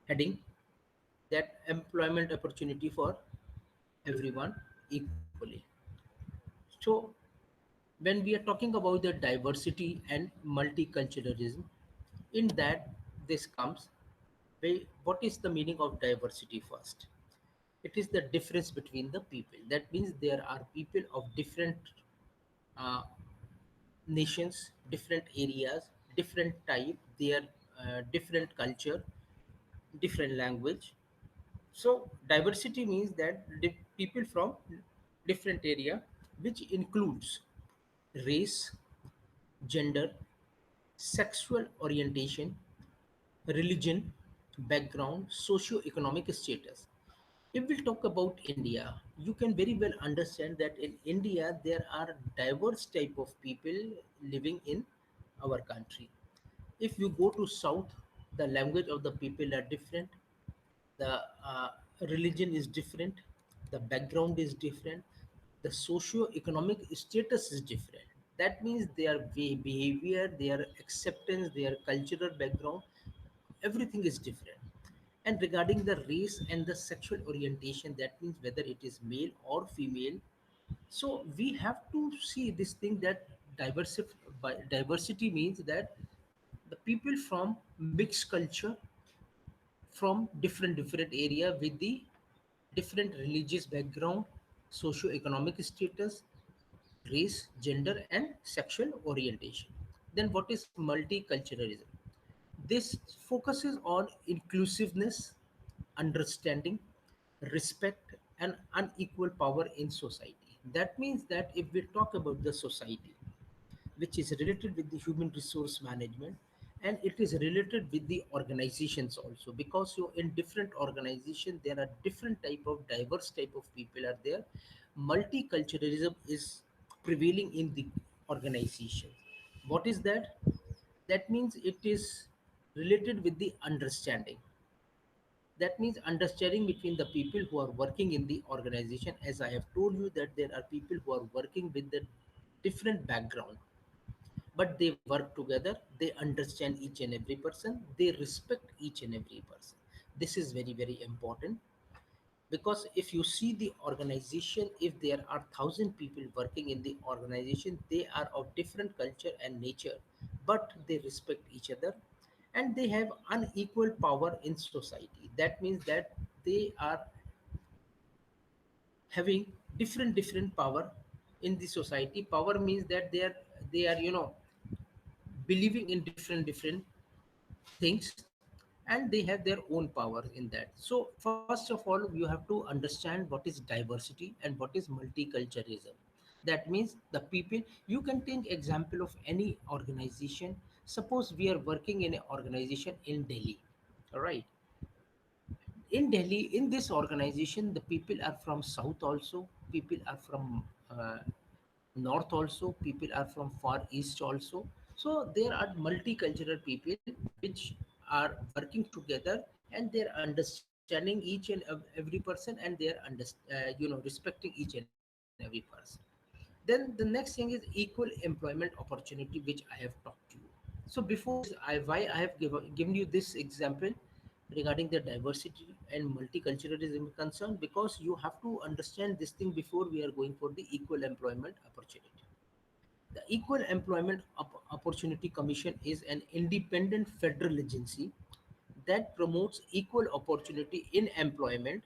heading that employment opportunity for everyone equally. So, when we are talking about the diversity and multiculturalism, in that this comes, what is the meaning of diversity first? It is the difference between the people. That means there are people of different uh, nations, different areas, different type, their different culture, different language. So diversity means that people from different area, which includes race, gender, sexual orientation, religion, background, socio-economic status. If we talk about India, you can very well understand that in India there are diverse type of people living in our country. If you go to south, the language of the people are different, the religion is different, the background is different, the socio-economic status is different. That means their behavior, their acceptance, their cultural background, everything is different. And regarding the race and the sexual orientation, that means whether it is male or female. So we have to see this thing that diversity means that the people from mixed culture, from different area with the different religious background, socio-economic status, race, gender, and sexual orientation. Then what is multiculturalism? This focuses on inclusiveness, understanding, respect, and unequal power in society. That means that if we talk about the society, which is related with the human resource management, and it is related with the organizations also, because you in different organization there are different type of diverse type of people are there. Multiculturalism is prevailing in the organization. What is that? That means it is related with the understanding. That means understanding between the people who are working in the organization. As I have told you that there are people who are working with the different background, but they work together, they understand each and every person, they respect each and every person. This is very important, because if you see the organization, if there are 1,000 people working in the organization, they are of different culture and nature, but they respect each other, and they have unequal power in society. That means that they are having different power in the society. Power means that they are believing in different things, and they have their own power in that. So first of all, you have to understand what is diversity and what is multiculturalism. That means the people, you can take example of any organization. Suppose we are working in an organization in Delhi. All right. In Delhi, in this organization, the people are from south also, people are from north also, people are from far east also. So there are multicultural people which are working together, and they're understanding each and every person, and they're respecting each and every person. Then the next thing is equal employment opportunity, which I have talked to you. So before this, why I have given you this example regarding the diversity and multiculturalism concern, because you have to understand this thing before we are going for the equal employment opportunity. The Equal Employment Opportunity Commission is an independent federal agency that promotes equal opportunity in employment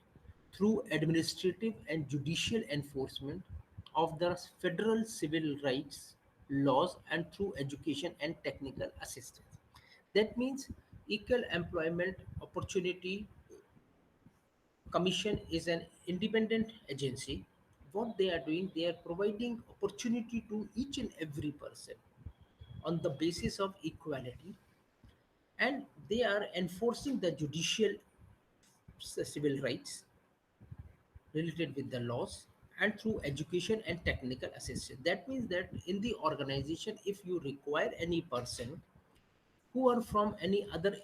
through administrative and judicial enforcement of the federal civil rights laws, and through education and technical assistance. That means Equal Employment Opportunity Commission is an independent agency. What they are doing, they are providing opportunity to each and every person on the basis of equality, and they are enforcing the judicial civil rights related with the laws, and through education and technical assistance. That means that in the organization, if you require any person who are from any other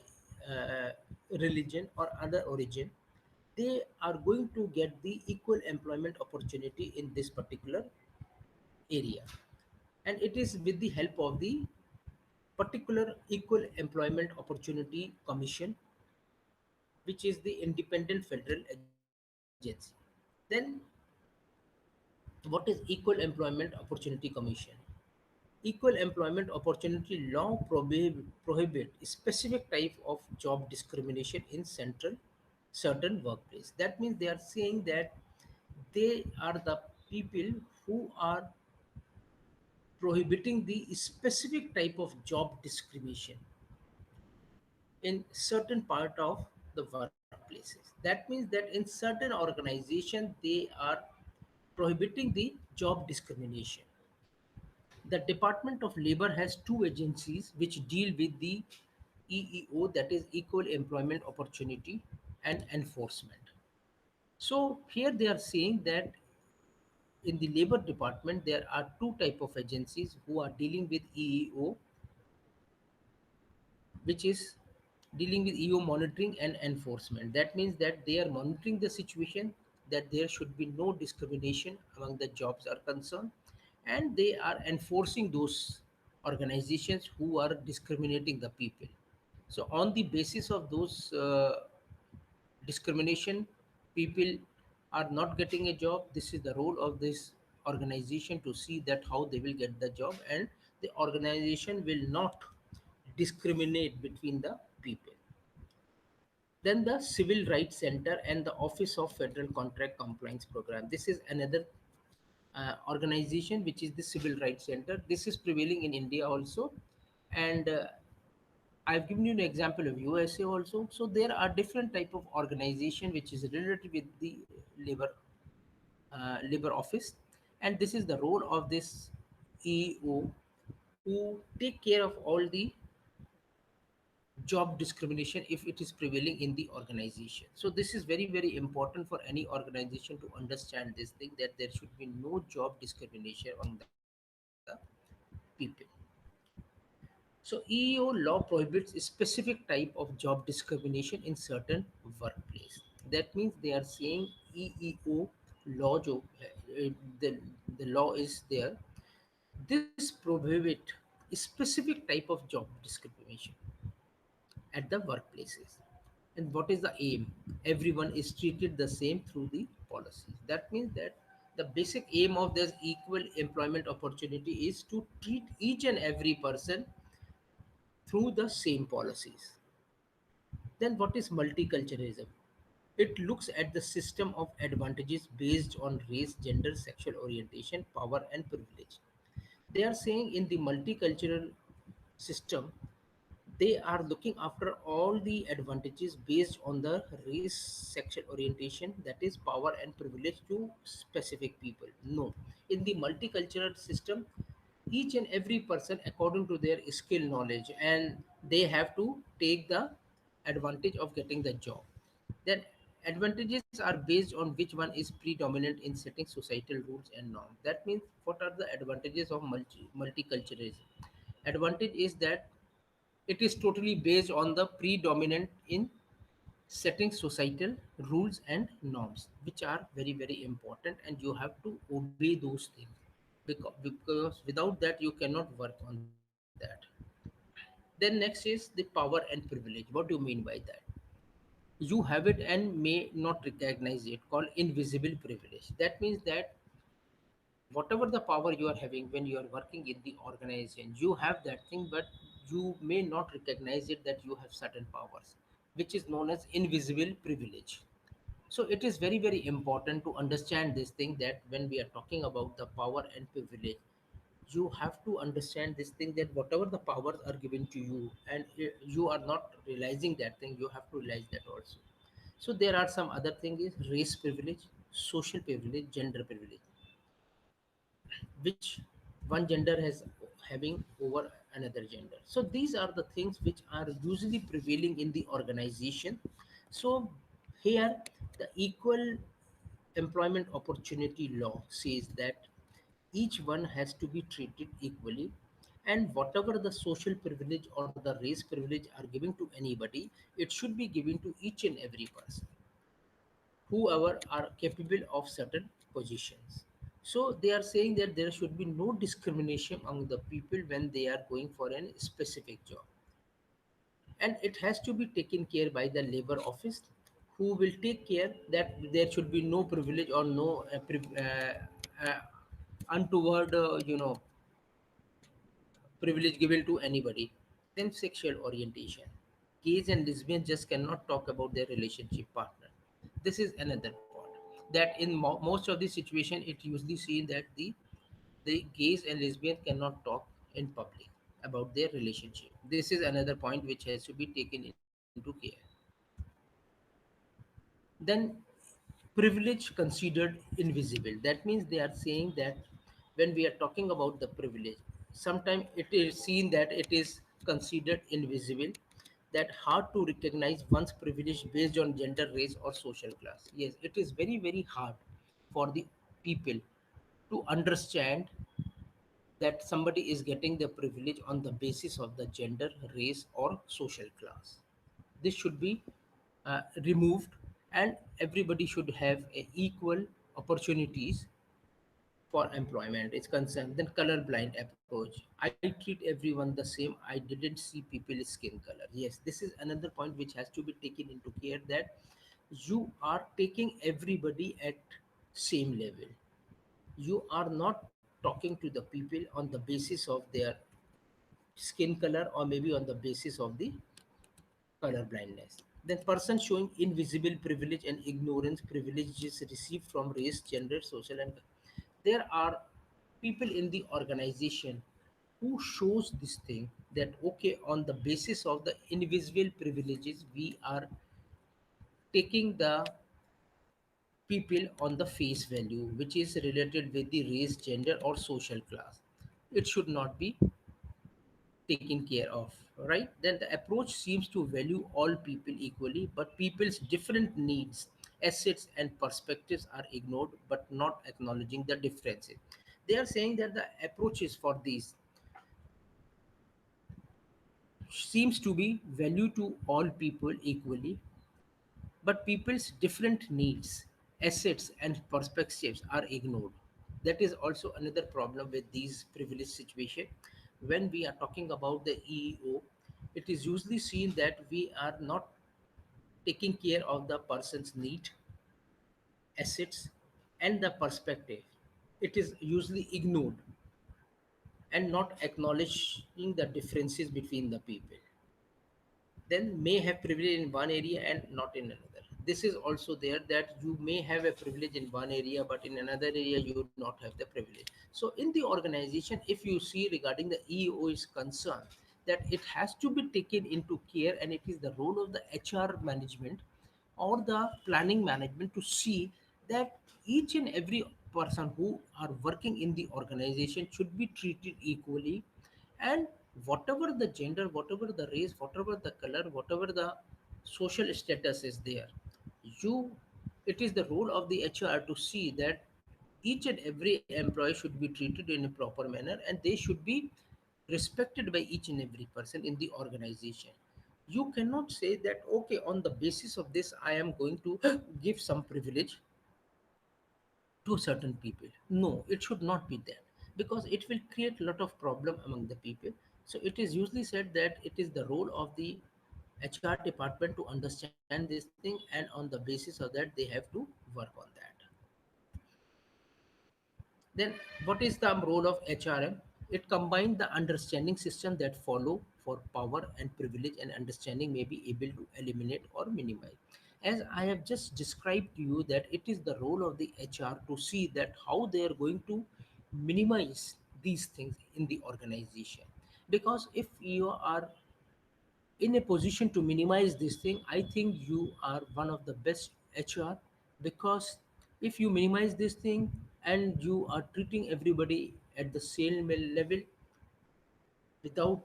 uh, religion or other origin, they are going to get the equal employment opportunity in this particular area. And it is with the help of the particular Equal Employment Opportunity Commission which is the Independent Federal Agency. Then, what is Equal Employment Opportunity Commission? Equal employment opportunity law prohibit specific type of job discrimination in central certain workplace. That means they are saying that they are the people who are prohibiting the specific type of job discrimination in certain part of the workplaces. That means that in certain organization they are prohibiting the job discrimination. The Department of Labor has two agencies which deal with the EEO, that is Equal Employment Opportunity and Enforcement. So here they are saying that in the Labor Department there are two type of agencies who are dealing with EEO, which is dealing with EO monitoring and enforcement. That means that they are monitoring the situation, that there should be no discrimination among the jobs are concerned, and they are enforcing those organizations who are discriminating the people. So on the basis of those discrimination, people are not getting a job. This is the role of this organization to see that how they will get the job, and the organization will not discriminate between the people. Then the Civil Rights Center and the Office of Federal Contract Compliance Program. This is another organization which is the Civil Rights Center. This is prevailing in India also, and I've given you an example of USA also. So there are different type of organization which is related with the labor office, and this is the role of this EEO who take care of all the job discrimination if it is prevailing in the organization. So this is very very important for any organization to understand this thing, that there should be no job discrimination on the people. So EEO law prohibits a specific type of job discrimination in certain workplace. That means they are saying EEO law jo, the, the law is there. This prohibit a specific type of job discrimination at the workplaces. And what is the aim? Everyone is treated the same through the policies. That means that the basic aim of this equal employment opportunity is to treat each and every person through the same policies. Then what is multiculturalism? It looks at the system of advantages based on race, gender, sexual orientation, power, and privilege. They are saying in the multicultural system, they are looking after all the advantages based on the race, sexual orientation, that is power and privilege to specific people. No, in the multicultural system, each and every person according to their skill knowledge, and they have to take the advantage of getting the job. Then advantages are based on which one is predominant in setting societal rules and norms. That means what are the advantages of multiculturalism? Advantage is that it is totally based on the predominant in setting societal rules and norms, which are very very important, and you have to obey those things, because without that you cannot work on that. Then next is the power and privilege. What do you mean by that? You have it and may not recognize it, called invisible privilege. That means that whatever the power you are having when you are working in the organization, you have that thing, but you may not recognize it that you have certain powers, which is known as invisible privilege. So it is very very important to understand this thing, that when we are talking about the power and privilege, you have to understand this thing, that whatever the powers are given to you, and you are not realizing that thing, you have to realize that also. So there are some other thing is race privilege, social privilege, gender privilege, which one gender has having over another gender. So these are the things which are usually prevailing in the organization. So here the equal employment opportunity law says that each one has to be treated equally, and whatever the social privilege or the race privilege are given to anybody, it should be given to each and every person whoever are capable of certain positions. So they are saying that there should be no discrimination among the people when they are going for a specific job. and it has to be taken care by the labor office, who will take care that there should be no privilege or no untoward privilege given to anybody. Then sexual orientation. Gays and lesbians just cannot talk about their relationship partner. This is another part. That in most of the situation, it usually seen that the gays and lesbians cannot talk in public about their relationship. This is another point which has to be taken into care. Then privilege considered invisible. That means they are saying that when we are talking about the privilege, sometimes it is seen that it is considered invisible, that hard to recognize one's privilege based on gender, race, or social class. Yes, it is very, very hard for the people to understand that somebody is getting the privilege on the basis of the gender, race, or social class. This should be removed, and everybody should have equal opportunities for employment is concerned. Then colorblind approach. I treat everyone the same. I didn't see people's skin color. Yes, this is another point which has to be taken into care, that you are taking everybody at same level. You are not talking to the people on the basis of their skin color, or maybe on the basis of the color blindness. Then person showing invisible privilege and ignorance privileges received from race, gender, social, and there are people in the organization who shows this thing, that okay, on the basis of the invisible privileges we are taking the people on the face value which is related with the race, gender, or social class. It should not be taken care of, right? Then the approach seems to value all people equally, but people's different needs, assets, and perspectives are ignored, but not acknowledging the differences. They are saying that the approaches for these seems to be value to all people equally, but people's different needs, assets, and perspectives are ignored. That is also another problem with these privileged situation. When we are talking about the EEO, it is usually seen that we are not taking care of the person's need, assets, and the perspective. It is usually ignored and not acknowledging the differences between the people. Then may have privilege in one area and not in another. This is also there, that you may have a privilege in one area, but in another area you would not have the privilege. So in the organization, if you see regarding the EO is concerned, that it has to be taken into care, and it is the role of the HR management or the planning management to see that each and every person who are working in the organization should be treated equally, and whatever the gender, whatever the race, whatever the color, whatever the social status is there, you it is the role of the HR to see that each and every employee should be treated in a proper manner, and they should be respected by each and every person in the organization. You cannot say that okay, on the basis of this I am going to give some privilege to certain people. No, it should not be that, because it will create a lot of problem among the people. So it is usually said that it is the role of the HR department to understand this thing, and on the basis of that they have to work on that. Then, what is the role of HRM? It combines the understanding system that follow for power and privilege, and understanding may be able to eliminate or minimize. As I have just described to you, that it is the role of the HR to see that how they are going to minimize these things in the organization. Because if you are in a position to minimize this thing, I think you are one of the best HR, because if you minimize this thing and you are treating everybody at the same level without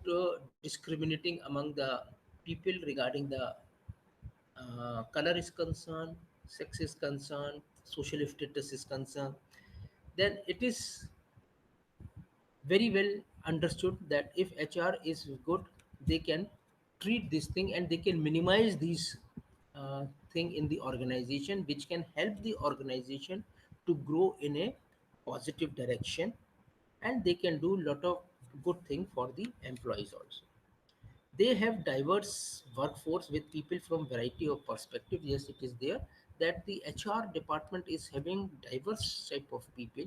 discriminating among the people regarding the color is concerned, sex is concerned, social status is concerned, then it is very well understood that if HR is good, they can treat this thing and they can minimize these thing in the organization, which can help the organization to grow in a positive direction, and they can do lot of good thing for the employees also. They have diverse workforce with people from variety of perspective. Yes, it is there that the HR department is having diverse type of people,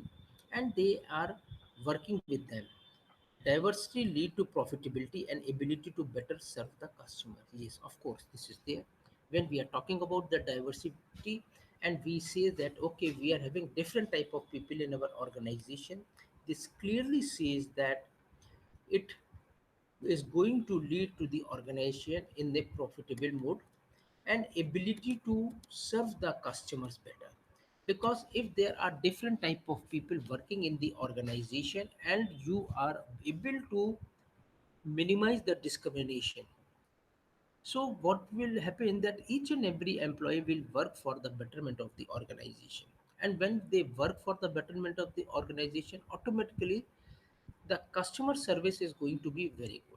and they are working with them. Diversity lead to profitability and ability to better serve the customer. Yes, of course, this is there. When we are talking about the diversity and we say that okay, we are having different type of people in our organization, this clearly says that it is going to lead to the organization in a profitable mode and ability to serve the customers better. Because if there are different type of people working in the organization and you are able to minimize the discrimination, so what will happen that each and every employee will work for the betterment of the organization. And when they work for the betterment of the organization, automatically the customer service is going to be very good.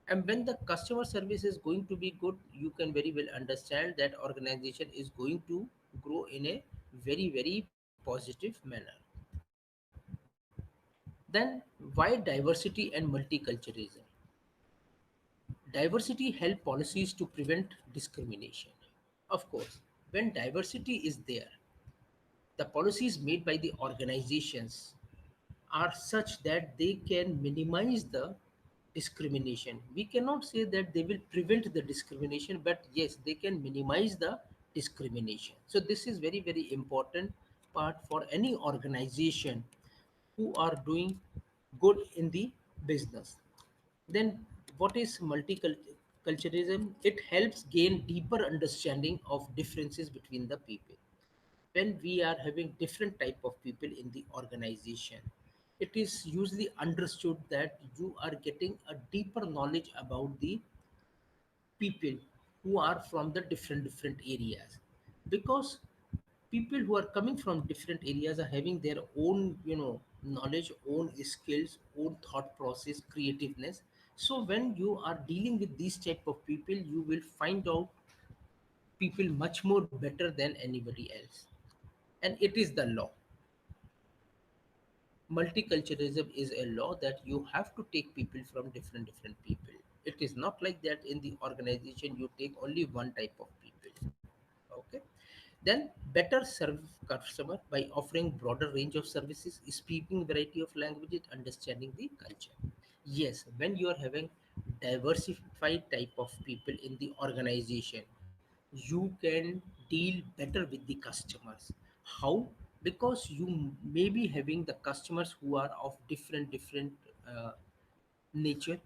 And when the customer service is going to be good, you can very well understand that organization is going to grow in a very, very positive manner. Then why diversity and multiculturalism? Diversity help policies to prevent discrimination. Of course, when diversity is there, the policies made by the organizations are such that they can minimize the discrimination. We cannot say that they will prevent the discrimination, but yes, they can minimize the discrimination. So this is very, very important part for any organization who are doing good in the business. Then what is multiculturalism? It helps gain deeper understanding of differences between the people. When we are having different type of people in the organization, it is usually understood that you are getting a deeper knowledge about the people who are from the different areas. Because people who are coming from different areas are having their own, knowledge, own skills, own thought process, creativeness. So when you are dealing with these type of people, you will find out people much more better than anybody else. And it is the law. Multiculturalism is a law that you have to take people from different people. It is not like that in the organization you take only one type of people. Okay. Then better serve customer by offering broader range of services, speaking variety of languages, understanding the culture. Yes, when you are having diversified type of people in the organization, you can deal better with the customers. How? Because you may be having the customers who are of different uh, nature,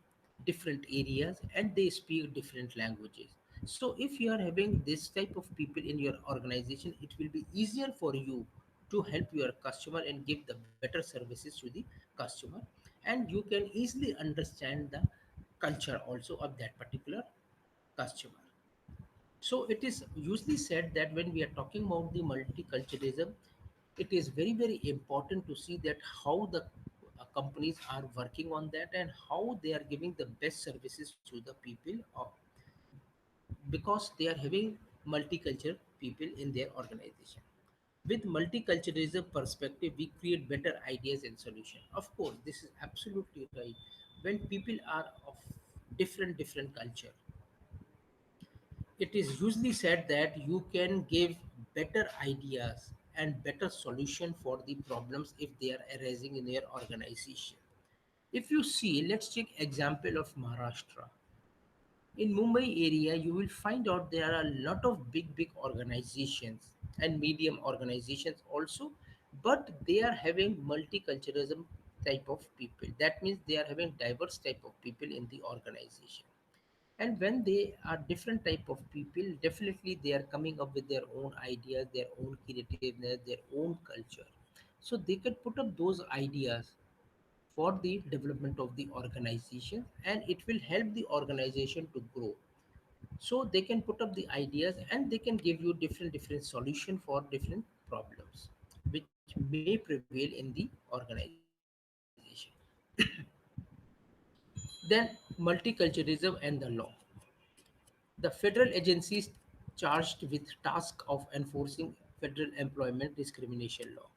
different areas, and they speak different languages. So if you are having this type of people in your organization, it will be easier for you to help your customer and give the better services to the customer. And you can easily understand the culture also of that particular customer. So it is usually said that when we are talking about the multiculturalism, it is very, very important to see that how the companies are working on that and how they are giving the best services to the people because they are having multicultural people in their organization. With multiculturalism perspective, we create better ideas and solutions. Of course, this is absolutely right. When people are of different culture, it is usually said that you can give better ideas and better solution for the problems if they are arising in your organization. If you see, let's take example of Maharashtra. In Mumbai area, you will find out there are a lot of big organizations and medium organizations also, but they are having multiculturalism type of people. That means they are having diverse type of people in the organization. And when they are different type of people, definitely they are coming up with their own ideas, their own creativeness, their own culture. So they can put up those ideas for the development of the organization, and it will help the organization to grow. So they can put up the ideas and they can give you different solution for different problems which may prevail in the organization. Then multiculturalism and the law. The federal agencies charged with task of enforcing federal employment discrimination law.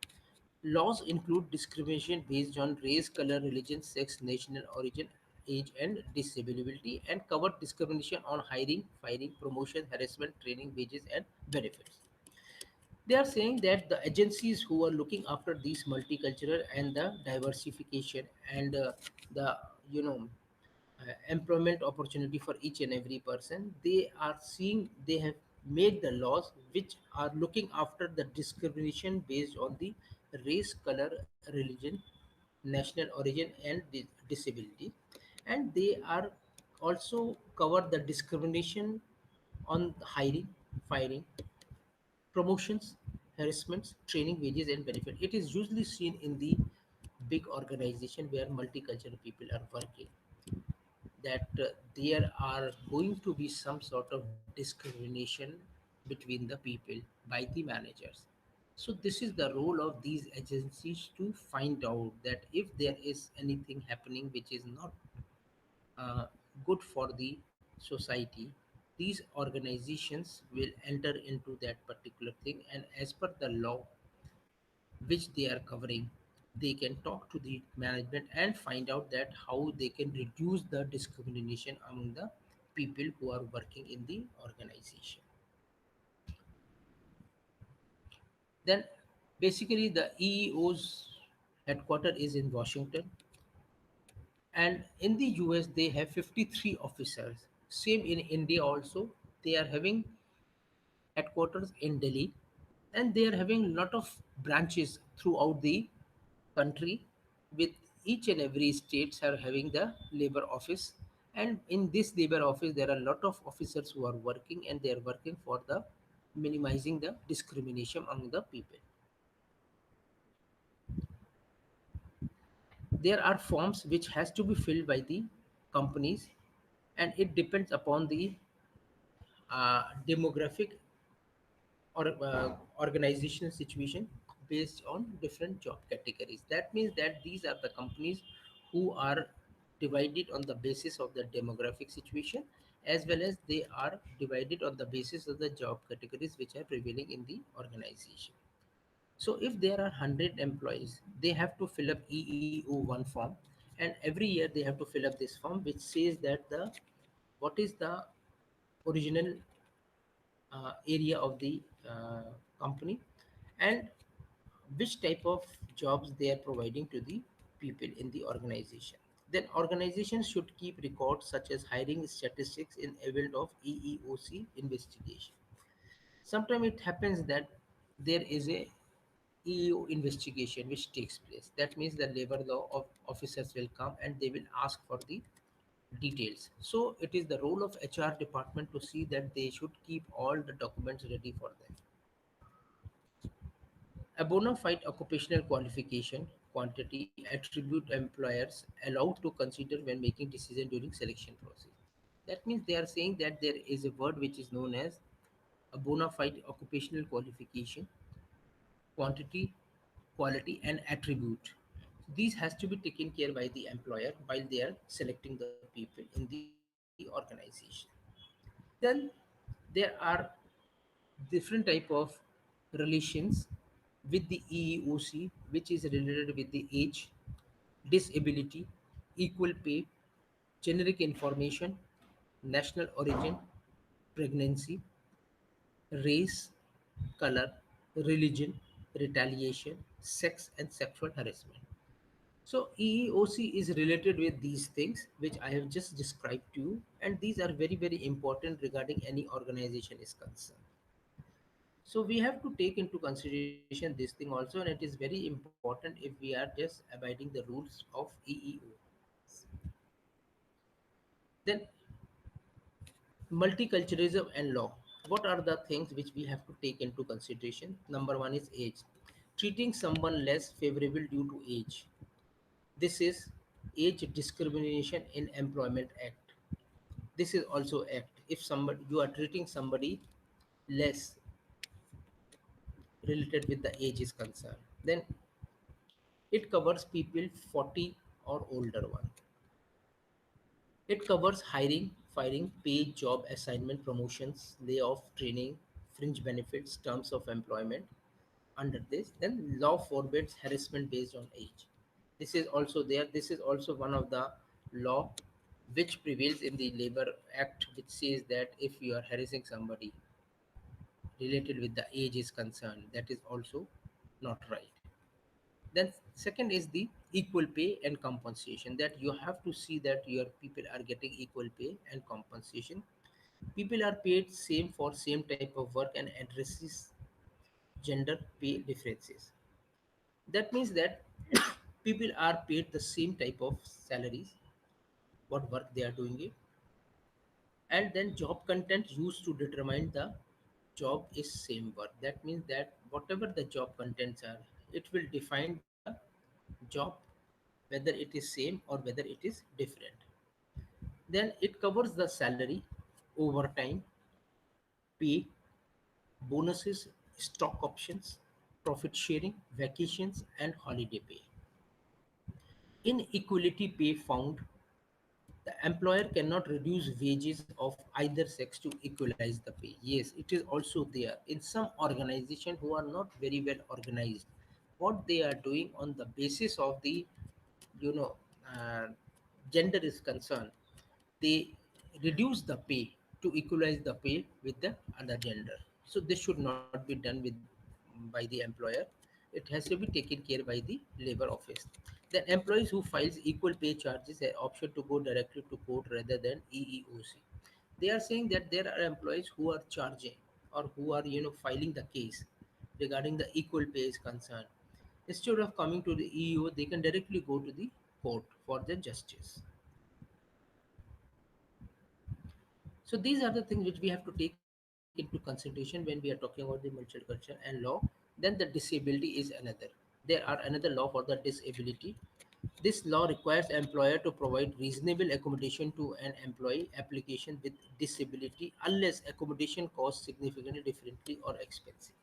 Laws include discrimination based on race, color, religion, sex, national origin, age, and disability, and covered discrimination on hiring, firing, promotion, harassment, training, wages, and benefits. They are saying that the agencies who are looking after these multicultural and the diversification and the you know employment opportunity for each and every person, they are seeing they have made the laws which are looking after the discrimination based on the race, color, religion, national origin, and disability, and they are also cover the discrimination on hiring, firing, promotions, harassments, training, wages, and benefit. It is usually seen in the big organization where multicultural people are working, that there are going to be some sort of discrimination between the people by the managers. So this is the role of these agencies to find out that if there is anything happening which is not uh, good for the society, these organizations will enter into that particular thing, and as per the law which they are covering, they can talk to the management and find out that how they can reduce the discrimination among the people who are working in the organization. Then basically the EEO's headquarter is in Washington, and in the US they have 53 officers. Same in India also, they are having headquarters in Delhi, and they are having a lot of branches throughout the country, with each and every states are having the labor office, and in this labor office there are a lot of officers who are working, and they are working for the minimizing the discrimination among the people. There are forms which has to be filled by the companies, and it depends upon the demographic or organizational situation based on different job categories. That means that these are the companies who are divided on the basis of the demographic situation, as well as they are divided on the basis of the job categories which are prevailing in the organization. So if there are 100 employees, they have to fill up EEO1 form, and every year they have to fill up this form which says that the what is the original area of the company, and which type of jobs they are providing to the people in the organization. Then organizations should keep records such as hiring statistics in event of EEOC investigation. Sometimes it happens that there is a EEO investigation which takes place. That means the labor law of officers will come and they will ask for the details. So it is the role of HR department to see that they should keep all the documents ready for them. A bona fide occupational qualification quantity attribute employers allowed to consider when making decision during selection process. That means they are saying that there is a word which is known as a bona fide occupational qualification quantity, quality, and attribute. These has to be taken care by the employer while they are selecting the people in the organization. Then there are different type of relations with the EEOC, which is related with the age, disability, equal pay, generic information, national origin, pregnancy, race, color, religion, retaliation, sex, and sexual harassment. So EEOC is related with these things which I have just described to you, and these are very very important regarding any organization is concerned. So we have to take into consideration this thing also, and it is very important if we are just abiding the rules of EEO. Then multiculturalism and law. What are the things which we have to take into consideration? Number one is age. Treating someone less favorable due to age. This is Age Discrimination in Employment Act. This is also act. If somebody you are treating somebody less related with the age is concerned, then it covers people 40 or older one. It covers hiring, firing, paid job assignment, promotions, layoff, training, fringe benefits, terms of employment under this. Then law forbids harassment based on age. This is also there. This is also one of the law which prevails in the Labor Act, which says that if you are harassing somebody related with the age is concerned, that is also not right. Then second is the equal pay and compensation, that you have to see that your people are getting equal pay and compensation. People are paid same for same type of work and addresses gender pay differences. That means that people are paid the same type of salaries, what work they are doing it, and then job content used to determine the job is same work. That means that whatever the job contents are, it will define the job, whether it is same or whether it is different. Then it covers the salary, overtime, pay, bonuses, stock options, profit sharing, vacations, and holiday pay. Inequality pay found, the employer cannot reduce wages of either sex to equalize the pay. Yes, it is also there in some organization who are not very well organized. What they are doing on the basis of the, you know, uh, gender is concerned, they reduce the pay to equalize the pay with the other gender. So this should not be done with by the employer. It has to be taken care by the labor office. Then employees who files equal pay charges have option to go directly to court rather than EEOC. They are saying that there are employees who are charging or who are, filing the case regarding the equal pay is concerned. Instead of coming to the EEO, they can directly go to the court for the justice. So these are the things which we have to take into consideration when we are talking about the multicultural and law. Then the disability is another. There are another law for the disability. This law requires employer to provide reasonable accommodation to an employee application with disability unless accommodation costs significantly differently or expensive.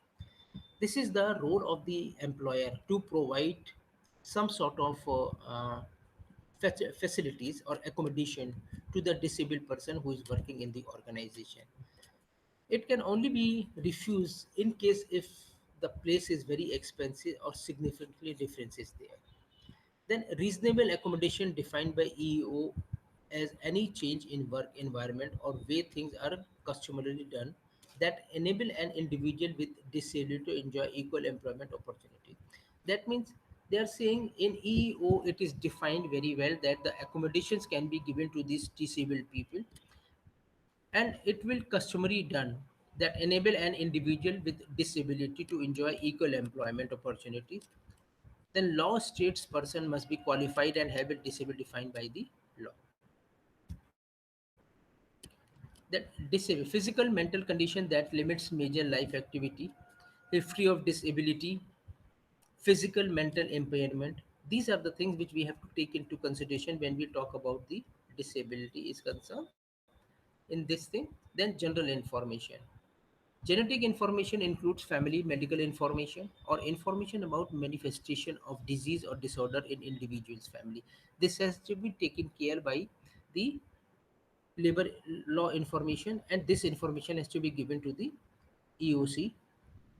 This is the role of the employer to provide some sort of facilities or accommodation to the disabled person who is working in the organization. It can only be refused in case if the place is very expensive or significantly difference is there. Then reasonable accommodation defined by EEO as any change in work environment or way things are customarily done that enable an individual with disability to enjoy equal employment opportunity. That means they are saying in EEO it is defined very well that the accommodations can be given to these disabled people, and it will customary done that enable an individual with disability to enjoy equal employment opportunities. Then law states person must be qualified and have a disability defined by the law. That physical mental condition that limits major life activity, history of disability, physical mental impairment. These are the things which we have to take into consideration when we talk about the disability is concerned in this thing. Then general information. Genetic information includes family medical information or information about manifestation of disease or disorder in individual's family. This has to be taken care by the labor law information, and this information has to be given to the EOC.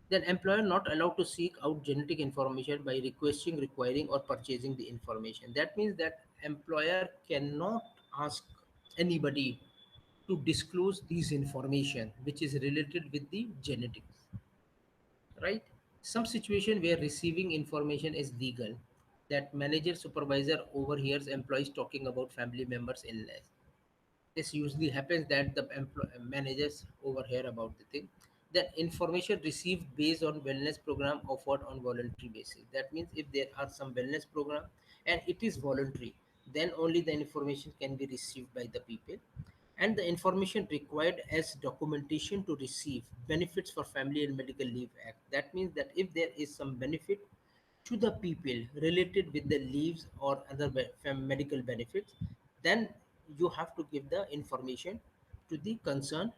Then employer not allowed to seek out genetic information by requesting, requiring, or purchasing the information. That means that employer cannot ask anybody to disclose these information which is related with the genetics, right? Some situation where receiving information is legal, that manager supervisor overhears employees talking about family members illness. This usually happens that the managers overhear about the thing. That information received based on wellness program offered on voluntary basis. That means if there are some wellness program and it is voluntary, then only the information can be received by the people. And the information required as documentation to receive benefits for family and medical leave act. That means that if there is some benefit to the people related with the leaves or other medical benefits, then you have to give the information to the concerned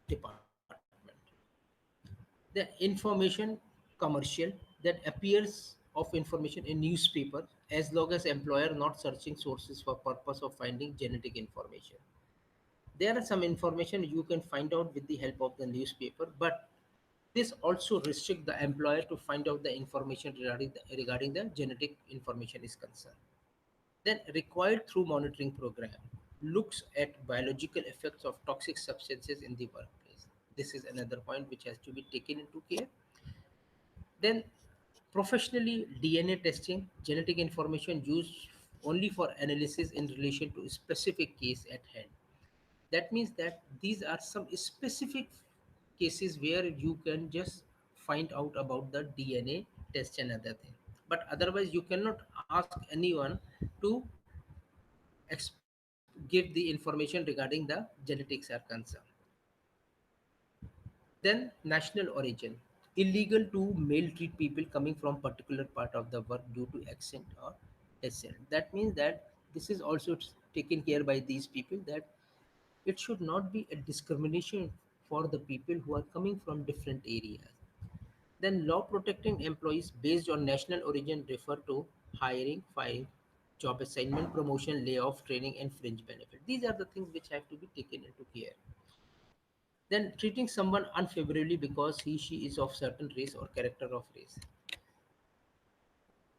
department. The information commercial, that appears of information in newspaper as long as employer not searching sources for purpose of finding genetic information. There are some information you can find out with the help of the newspaper, but this also restrict the employer to find out the information regarding the genetic information is concerned. Then required through monitoring program. looks at biological effects of toxic substances in the workplace. This is another point which has to be taken into care. Then, professionally, DNA testing, genetic information used only for analysis in relation to a specific case at hand. That means that these are some specific cases where you can just find out about the DNA test and other thing. But otherwise, you cannot ask anyone to give the information regarding the genetics are concerned. Then national origin. Illegal to male treat people coming from particular part of the work due to accent or descent. That means that this is also taken care by these people, that it should not be a discrimination for the people who are coming from different areas. Then law protecting employees based on national origin refer to hiring, firing, job assignment, promotion, layoff, training, and fringe benefit. These are the things which have to be taken into care. Then treating someone unfavorably because he she is of certain race or character of race.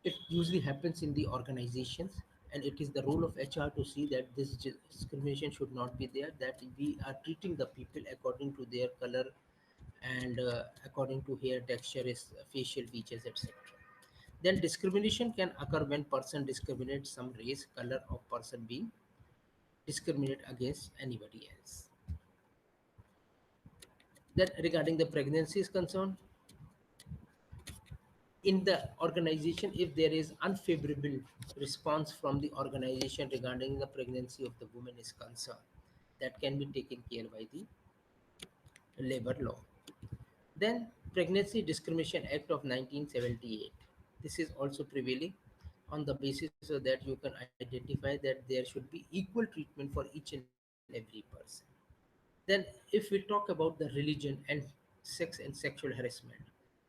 It usually happens in the organizations, and it is the role of HR to see that this discrimination should not be there, that we are treating the people according to their color and according to hair texture, is facial features, etc. Then discrimination can occur when person discriminates some race, color of person being discriminated against anybody else. Then regarding the pregnancy is concerned, in the organization, if there is unfavorable response from the organization regarding the pregnancy of the woman is concerned, that can be taken care by the labor law. Then Pregnancy Discrimination Act of 1978, this is also prevailing on the basis of that you can identify that there should be equal treatment for each and every person. Then if we talk about the religion and sex and sexual harassment,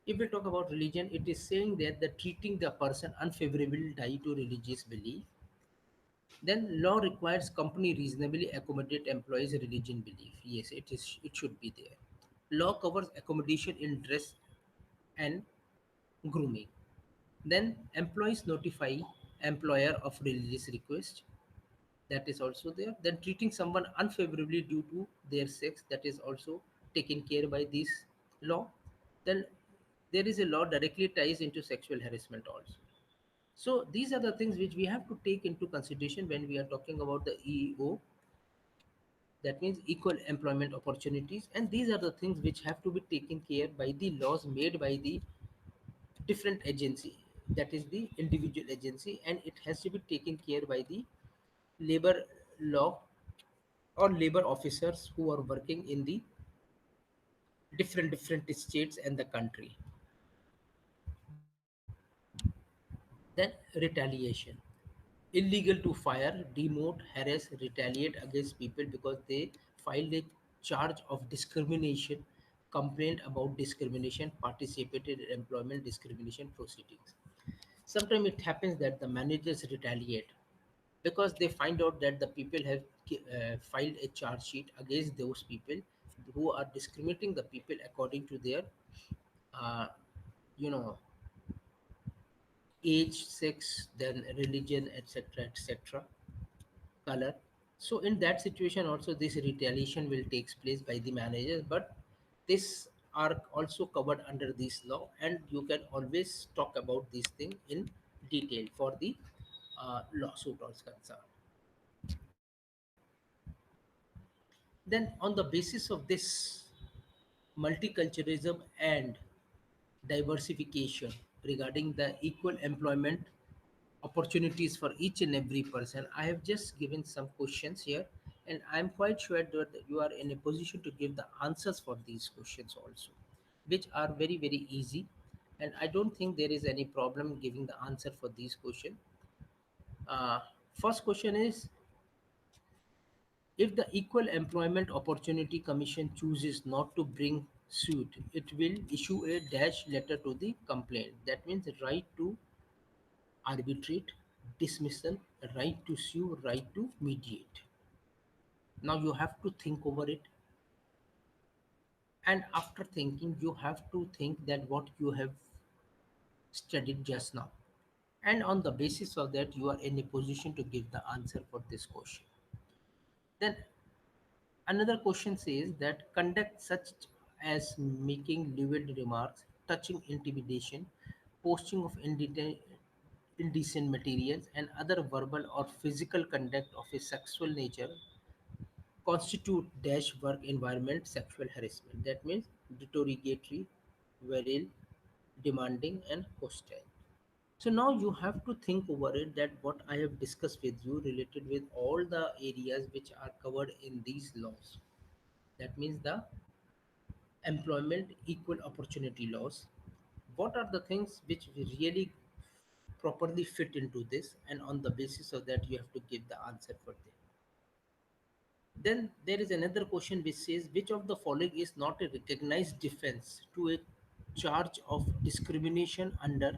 if we talk about religion, it is saying that the treating the person unfavorable due to religious belief. Then law requires company reasonably accommodate employees' religion belief. Yes, it is. It should be there. Law covers accommodation in dress and grooming. Then employees notify employer of religious request. That is also there. Then treating someone unfavorably due to their sex. That is also taken care by this law. Then there is a law directly ties into sexual harassment also. So these are the things which we have to take into consideration when we are talking about the EEO, that means equal employment opportunities, and these are the things which have to be taken care by the laws made by the different agency, that is the individual agency, and it has to be taken care by the labor law or labor officers who are working in the different states and the country. Then retaliation. Illegal to fire, demote, harass, retaliate against people because they filed a charge of discrimination, complained about discrimination, participated in employment discrimination proceedings. Sometimes it happens that the managers retaliate because they find out that the people have filed a charge sheet against those people who are discriminating the people according to their uh, you know age, sex, then religion, etc., etc., color. So in that situation also this retaliation will takes place by the managers, but this are also covered under this law, and you can always talk about this thing in detail for the lawsuit also concerned. Then on the basis of this multiculturalism and diversification regarding the equal employment opportunities for each and every person, I have just given some questions here, and I'm quite sure that you are in a position to give the answers for these questions also, which are very, very easy. And I don't think there is any problem giving the answer for these questions. Uh, First question is, if the Equal Employment Opportunity Commission chooses not to bring suit, it will issue a dash letter to the complaint. That means right to arbitrate, dismissal, right to sue, right to mediate. Now you have to think over it, and after thinking, you have to think that what you have studied just now. And on the basis of that, you are in a position to give the answer for this question. Then another question says that conduct such as making lewd remarks, touching intimidation, posting of indecent materials, and other verbal or physical conduct of a sexual nature constitute dash work environment sexual harassment. That means derogatory, virile, demanding, and hostile. So now you have to think over it that what I have discussed with you related with all the areas which are covered in these laws. That means the employment equal opportunity laws. What are the things which really properly fit into this, and on the basis of that you have to give the answer for them. Then there is another question which says which of the following is not a recognized defense to a charge of discrimination under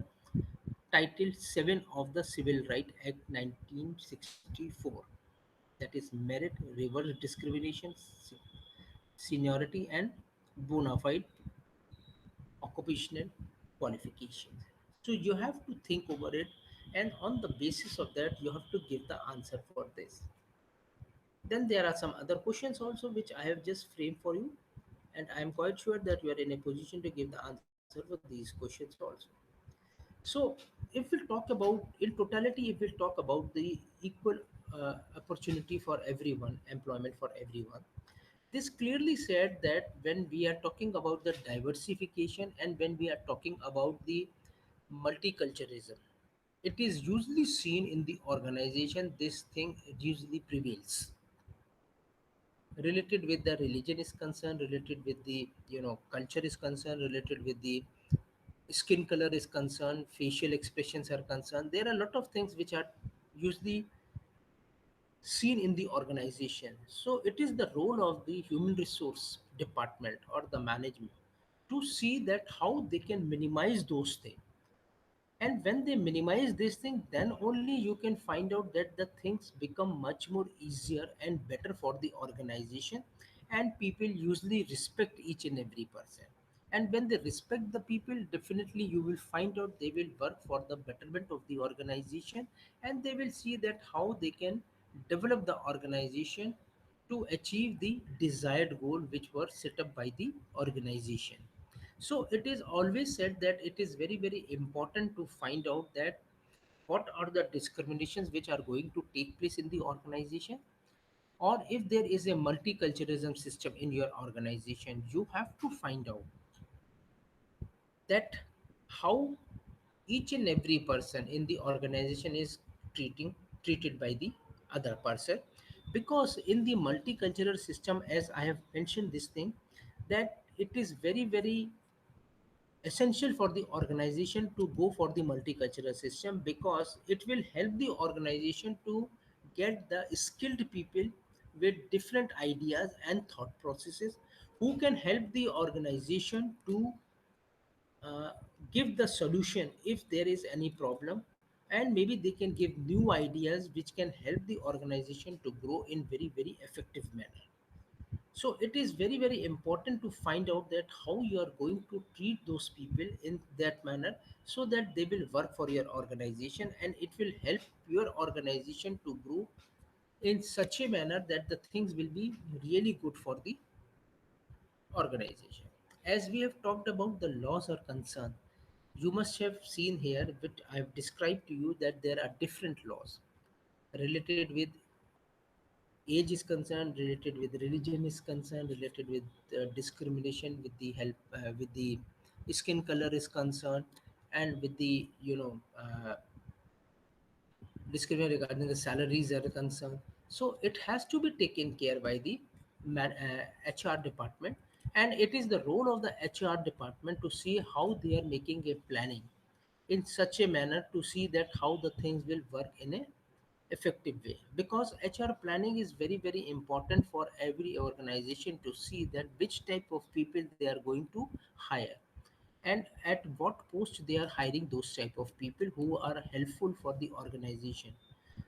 Title 7 of the Civil Right Act 1964, that is merit, reverse discrimination, seniority, and bona fide occupational qualifications. So you have to think over it, and on the basis of that you have to give the answer for this. Then there are some other questions also which I have just framed for you, and I am quite sure that you are in a position to give the answer for these questions also. So if we talk about in totality, if we talk about the equal opportunity for everyone, employment for everyone, this clearly said that when we are talking about the diversification and when we are talking about the multiculturalism, it is usually seen in the organization. This thing usually prevails related with the religion is concerned, related with the culture is concerned, related with the skin color is concerned, facial expressions are concerned. There are a lot of things which are usually seen in the organization. So it is the role of the human resource department or the management to see that how they can minimize those things. And when they minimize this thing, then only you can find out that the things become much more easier and better for the organization, and people usually respect each and every person. And when they respect the people, definitely you will find out they will work for the betterment of the organization, and they will see that how they can develop the organization to achieve the desired goal which were set up by the organization. So it is always said that it is very, very important to find out that what are the discriminations which are going to take place in the organization, or if there is a multiculturalism system in your organization, you have to find out that how each and every person in the organization is treated by the other person. Because in the multicultural system, as I have mentioned this thing, that it is very, very essential for the organization to go for the multicultural system, because it will help the organization to get the skilled people with different ideas and thought processes, who can help the organization to uh, give the solution if there is any problem, and maybe they can give new ideas which can help the organization to grow in very, very effective manner. So it is very, very important to find out that how you are going to treat those people in that manner, so that they will work for your organization and it will help your organization to grow in such a manner that the things will be really good for the organization. As we have talked about the laws are concerned, you must have seen here, which I have described to you, that there are different laws related with age is concerned, related with religion is concerned, related with discrimination with the help with the skin color is concerned, and with the discrimination regarding the salaries are concerned. So it has to be taken care by the HR department, and it is the role of the HR department to see how they are making a planning in such a manner to see that how the things will work in a effective way. Because HR planning is very, very important for every organization to see that which type of people they are going to hire, and at what post they are hiring those type of people who are helpful for the organization.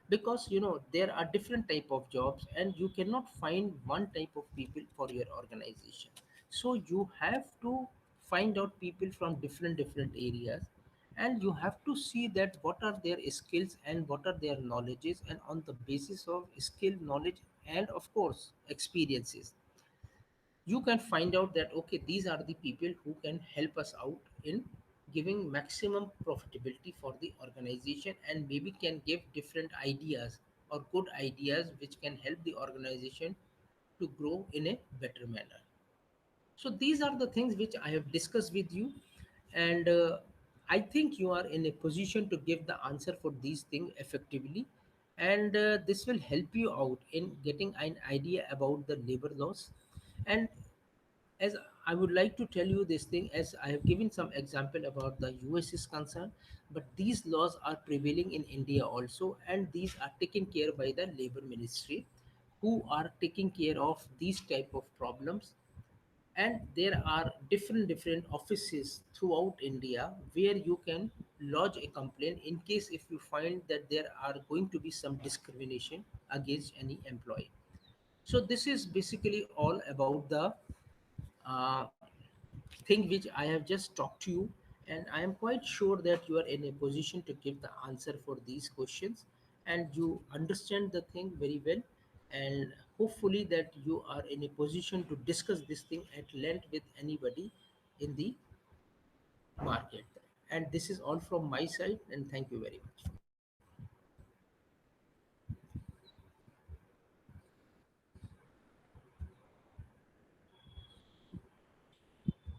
Because there are different type of jobs and you cannot find one type of people for your organization. So you have to find out people from different areas, and you have to see that what are their skills and what are their knowledges, and on the basis of skill, knowledge, and of course experiences, you can find out that okay, these are the people who can help us out in giving maximum profitability for the organization, and maybe can give different ideas or good ideas which can help the organization to grow in a better manner. So these are the things which I have discussed with you, and I think you are in a position to give the answer for these things effectively, and this will help you out in getting an idea about the labor laws. And as I would like to tell you this thing, as I have given some example about the US is concerned, but these laws are prevailing in India also, and these are taken care by the Labor Ministry, who are taking care of these type of problems. And there are different offices throughout India where you can lodge a complaint in case if you find that there are going to be some discrimination against any employee. So this is basically all about the uh, thing which I have just talked to you, and I am quite sure that you are in a position to give the answer for these questions, and you understand the thing very well, and hopefully that you are in a position to discuss this thing at length with anybody in the market. And this is all from my side, and thank you very much.